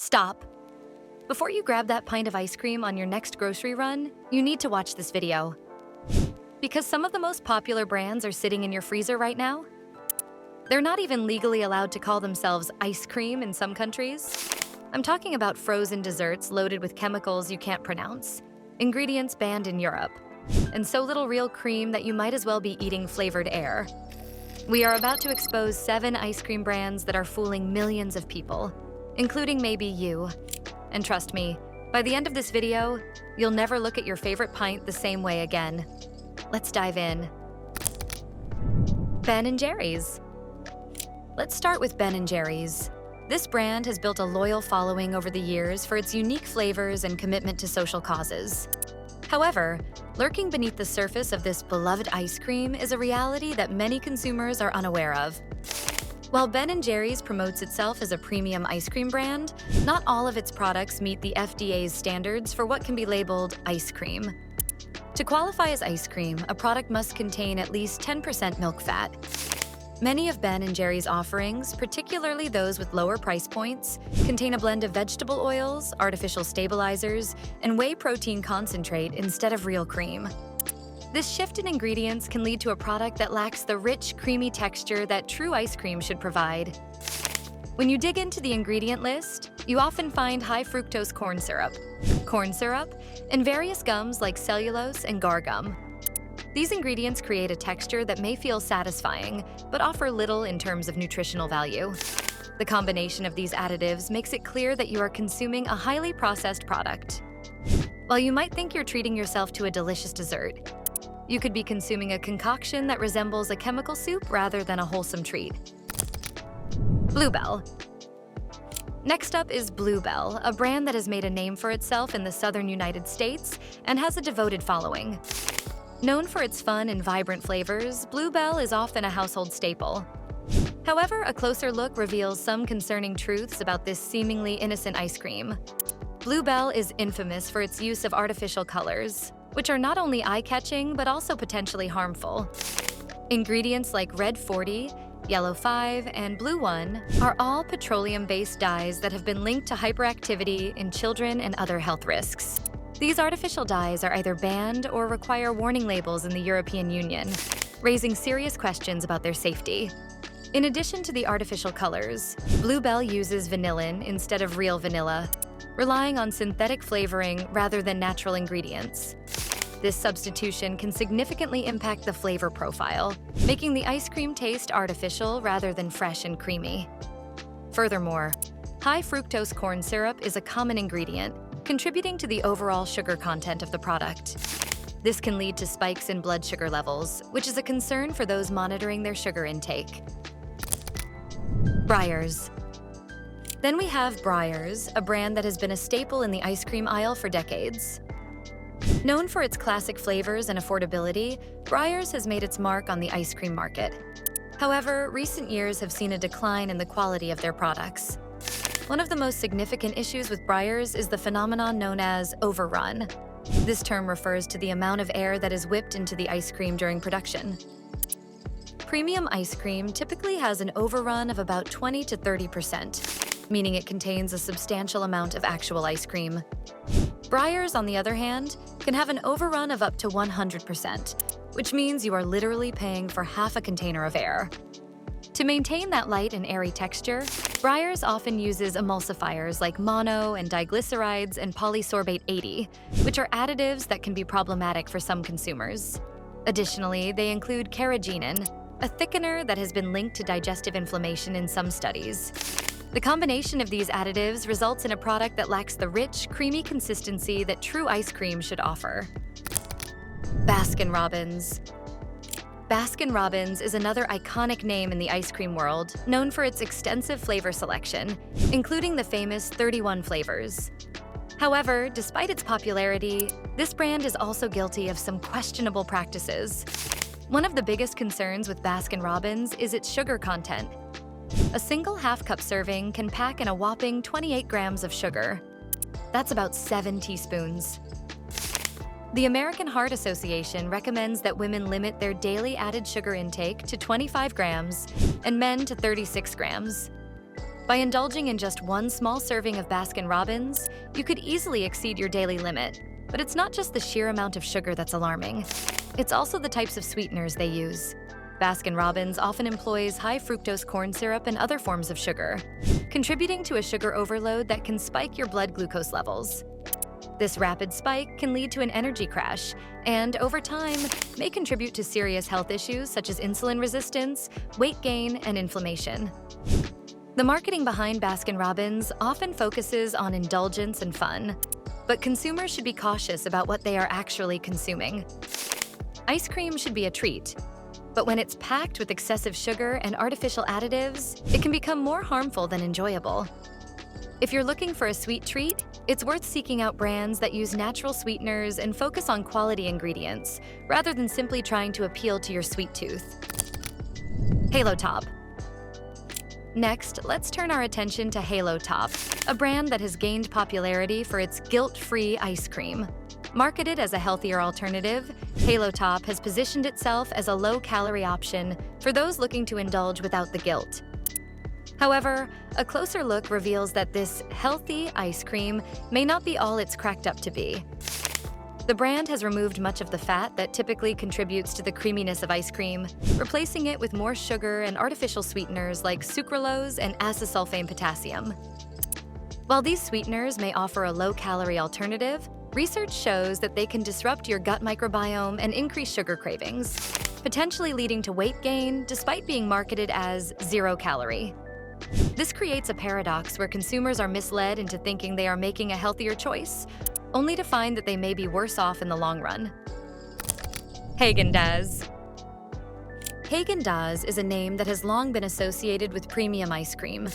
Stop. Before you grab that pint of ice cream on your next grocery run, you need to watch this video. Because some of the most popular brands are sitting in your freezer right now. They're not even legally allowed to call themselves ice cream in some countries. I'm talking about frozen desserts loaded with chemicals you can't pronounce, ingredients banned in Europe, and so little real cream that you might as well be eating flavored air. We are about to expose 7 ice cream brands that are fooling millions of people, including maybe you. And trust me, by the end of this video, you'll never look at your favorite pint the same way again. Let's dive in. Ben & Jerry's. Let's start with Ben & Jerry's. This brand has built a loyal following over the years for its unique flavors and commitment to social causes. However, lurking beneath the surface of this beloved ice cream is a reality that many consumers are unaware of. While Ben & Jerry's promotes itself as a premium ice cream brand, not all of its products meet the FDA's standards for what can be labeled ice cream. To qualify as ice cream, a product must contain at least 10% milk fat. Many of Ben & Jerry's offerings, particularly those with lower price points, contain a blend of vegetable oils, artificial stabilizers, and whey protein concentrate instead of real cream. This shift in ingredients can lead to a product that lacks the rich, creamy texture that true ice cream should provide. When you dig into the ingredient list, you often find high fructose corn syrup, and various gums like cellulose and guar gum. These ingredients create a texture that may feel satisfying, but offer little in terms of nutritional value. The combination of these additives makes it clear that you are consuming a highly processed product. While you might think you're treating yourself to a delicious dessert, you could be consuming a concoction that resembles a chemical soup rather than a wholesome treat. Bluebell. Next up is Bluebell, a brand that has made a name for itself in the southern United States and has a devoted following. Known for its fun and vibrant flavors, Bluebell is often a household staple. However, a closer look reveals some concerning truths about this seemingly innocent ice cream. Bluebell is infamous for its use of artificial colors, which are not only eye-catching but also potentially harmful. Ingredients like Red 40, Yellow 5, and Blue 1 are all petroleum-based dyes that have been linked to hyperactivity in children and other health risks. These artificial dyes are either banned or require warning labels in the European Union, raising serious questions about their safety. In addition to the artificial colors, Bluebell uses vanillin instead of real vanilla, relying on synthetic flavoring rather than natural ingredients. This substitution can significantly impact the flavor profile, making the ice cream taste artificial rather than fresh and creamy. Furthermore, high fructose corn syrup is a common ingredient, contributing to the overall sugar content of the product. This can lead to spikes in blood sugar levels, which is a concern for those monitoring their sugar intake. Breyers. Then we have Breyers, a brand that has been a staple in the ice cream aisle for decades. Known for its classic flavors and affordability, Breyers has made its mark on the ice cream market. However, recent years have seen a decline in the quality of their products. One of the most significant issues with Breyers is the phenomenon known as overrun. This term refers to the amount of air that is whipped into the ice cream during production. Premium ice cream typically has an overrun of about 20 to 30%, meaning it contains a substantial amount of actual ice cream. Breyers, on the other hand, can have an overrun of up to 100%, which means you are literally paying for half a container of air. To maintain that light and airy texture, Breyers often uses emulsifiers like mono and diglycerides and polysorbate 80, which are additives that can be problematic for some consumers. Additionally, they include carrageenan, a thickener that has been linked to digestive inflammation in some studies. The combination of these additives results in a product that lacks the rich, creamy consistency that true ice cream should offer. Baskin-Robbins. Baskin-Robbins is another iconic name in the ice cream world, known for its extensive flavor selection, including the famous 31 flavors. However, despite its popularity, this brand is also guilty of some questionable practices. One of the biggest concerns with Baskin-Robbins is its sugar content. A single half-cup serving can pack in a whopping 28 grams of sugar. That's about 7 teaspoons. The American Heart Association recommends that women limit their daily added sugar intake to 25 grams and men to 36 grams. By indulging in just one small serving of Baskin-Robbins, you could easily exceed your daily limit. But it's not just the sheer amount of sugar that's alarming. It's also the types of sweeteners they use. Baskin-Robbins often employs high fructose corn syrup and other forms of sugar, contributing to a sugar overload that can spike your blood glucose levels. This rapid spike can lead to an energy crash and, over time, may contribute to serious health issues such as insulin resistance, weight gain, and inflammation. The marketing behind Baskin-Robbins often focuses on indulgence and fun, but consumers should be cautious about what they are actually consuming. Ice cream should be a treat, but when it's packed with excessive sugar and artificial additives, it can become more harmful than enjoyable. If you're looking for a sweet treat, it's worth seeking out brands that use natural sweeteners and focus on quality ingredients, rather than simply trying to appeal to your sweet tooth. Halo Top. Next, let's turn our attention to Halo Top, a brand that has gained popularity for its guilt-free ice cream. Marketed as a healthier alternative, Halo Top has positioned itself as a low-calorie option for those looking to indulge without the guilt. However, a closer look reveals that this healthy ice cream may not be all it's cracked up to be. The brand has removed much of the fat that typically contributes to the creaminess of ice cream, replacing it with more sugar and artificial sweeteners like sucralose and acesulfame potassium. While these sweeteners may offer a low-calorie alternative, research shows that they can disrupt your gut microbiome and increase sugar cravings, potentially leading to weight gain despite being marketed as zero-calorie. This creates a paradox where consumers are misled into thinking they are making a healthier choice, only to find that they may be worse off in the long run. Häagen-Dazs. Häagen-Dazs is a name that has long been associated with premium ice cream.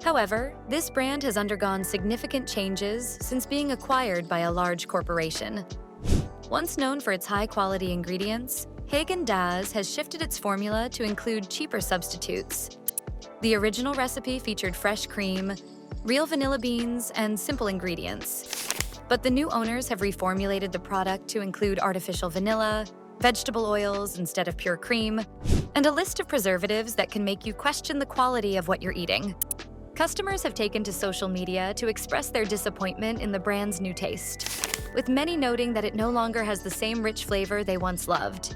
However, this brand has undergone significant changes since being acquired by a large corporation. Once known for its high-quality ingredients, Häagen-Dazs has shifted its formula to include cheaper substitutes. The original recipe featured fresh cream, real vanilla beans, and simple ingredients. But the new owners have reformulated the product to include artificial vanilla, vegetable oils instead of pure cream, and a list of preservatives that can make you question the quality of what you're eating. Customers have taken to social media to express their disappointment in the brand's new taste, with many noting that it no longer has the same rich flavor they once loved.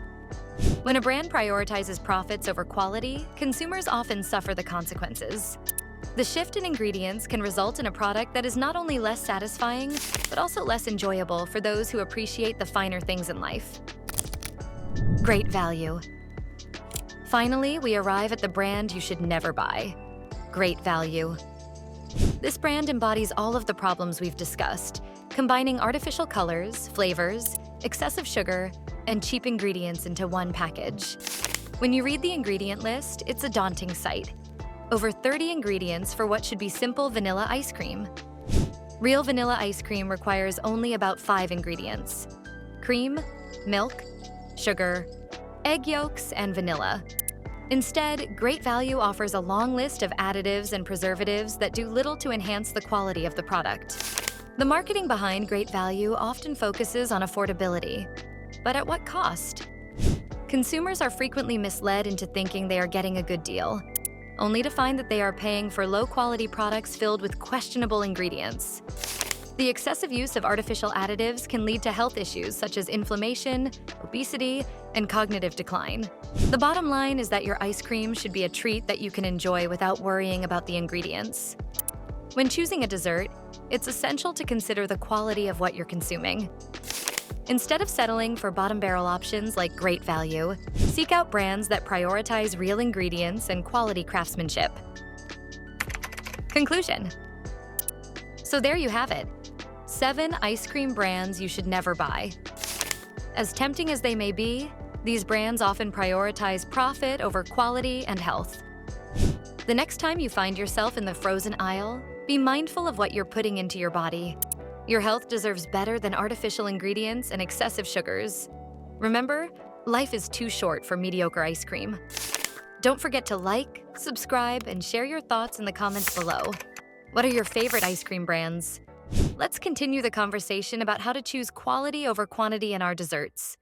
When a brand prioritizes profits over quality, consumers often suffer the consequences. The shift in ingredients can result in a product that is not only less satisfying, but also less enjoyable for those who appreciate the finer things in life. Great value. Finally, we arrive at the brand you should never buy. Great value. This brand embodies all of the problems we've discussed, combining artificial colors, flavors, excessive sugar, and cheap ingredients into one package. When you read the ingredient list, it's a daunting sight. Over 30 ingredients for what should be simple vanilla ice cream. Real vanilla ice cream requires only about 5 ingredients: cream, milk, sugar, egg yolks, and vanilla. Instead, Great Value offers a long list of additives and preservatives that do little to enhance the quality of the product. The marketing behind Great Value often focuses on affordability. But at what cost? Consumers are frequently misled into thinking they are getting a good deal, only to find that they are paying for low-quality products filled with questionable ingredients. The excessive use of artificial additives can lead to health issues such as inflammation, obesity, and cognitive decline. The bottom line is that your ice cream should be a treat that you can enjoy without worrying about the ingredients. When choosing a dessert, it's essential to consider the quality of what you're consuming. Instead of settling for bottom-barrel options like Great Value, seek out brands that prioritize real ingredients and quality craftsmanship. Conclusion. So there you have it. 7 ice cream brands you should never buy. As tempting as they may be, these brands often prioritize profit over quality and health. The next time you find yourself in the frozen aisle, be mindful of what you're putting into your body. Your health deserves better than artificial ingredients and excessive sugars. Remember, life is too short for mediocre ice cream. Don't forget to like, subscribe, and share your thoughts in the comments below. What are your favorite ice cream brands? Let's continue the conversation about how to choose quality over quantity in our desserts.